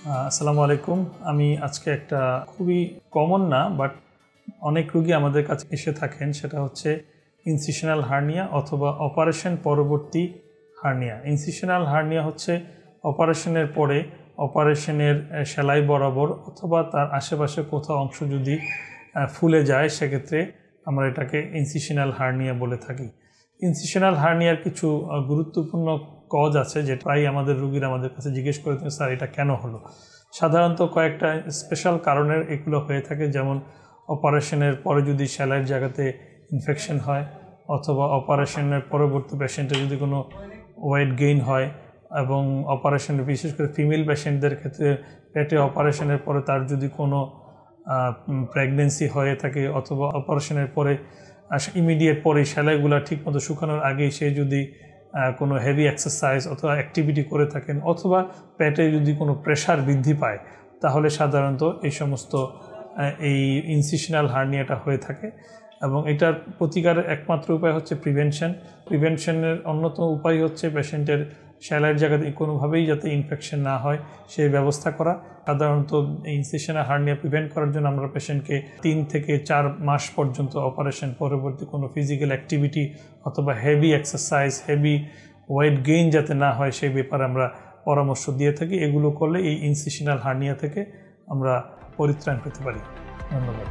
আসসালামু আলাইকুম। আমি আজকে একটা খুবই কমন না বাট অনেক রোগী আমাদের কাছে এসে থাকেন, সেটা হচ্ছে ইনসিশনাল হার্নিয়া অথবা অপারেশন পরবর্তী হার্নিয়া। ইনসিশনাল হার্নিয়া হচ্ছে অপারেশনের পরে অপারেশনের সেলাই বরাবর অথবা তার আশেপাশে কোথাও অংশ যদি ফুলে যায় সেক্ষেত্রে আমরা এটাকে ইনসিশনাল হার্নিয়া বলে থাকি। ইনসিশনাল হার্নিয়ার কিছু গুরুত্বপূর্ণ কজ আছে যে প্রায় আমাদের রোগীরা আমাদের কাছে জিজ্ঞেস করে থাকেন, স্যার এটা কেন হলো। সাধারণত কয়েকটা স্পেশাল কারণের এগুলো হয়ে থাকে, যেমন অপারেশনের পরে যদি সেলাইয়ের জায়গাতে ইনফেকশন হয় অথবা অপারেশনের পরবর্তী পেশেন্টের যদি কোনো ওয়েট গেইন হয়, এবং অপারেশনের বিশেষ করে ফিমেল পেশেন্টদের ক্ষেত্রে পেটে অপারেশনের পরে তার যদি কোনো প্রেগনেন্সি হয়ে থাকে অথবা অপারেশনের পরে ইমিডিয়েট পরে সেলাইগুলো ঠিকমতো শুকানোর আগেই সে যদি কোনো হেভি এক্সারসাইজ অথবা অ্যাক্টিভিটি করে থাকেন অথবা পেটে যদি কোনো প্রেশার বৃদ্ধি পায়, তাহলে সাধারণত এই সমস্ত এই ইনসিশনাল হার্নিয়াটা হয়ে থাকে। এবং এটার প্রতিকারের একমাত্র উপায় হচ্ছে প্রিভেনশনের অন্যতম উপায় হচ্ছে পেশেন্টের সেলাইয়ের জায়গাতে কোনোভাবেই যাতে ইনফেকশন না হয় সেই ব্যবস্থা করা। সাধারণত ইনসিশনাল হার্নিয়া প্রিভেন্ট করার জন্য আমরা পেশেন্টকে 3 থেকে 4 মাস পর্যন্ত অপারেশন পরবর্তী কোনো ফিজিক্যাল অ্যাক্টিভিটি অথবা heavy exercise, heavy weight gain যাতে না হয় সেই ব্যাপারে আমরা পরামর্শ দিয়ে থাকি। এগুলো করলে এই ইনসিশনাল হার্নিয়া থেকে আমরা পরিত্রাণ পেতে পারি। ধন্যবাদ।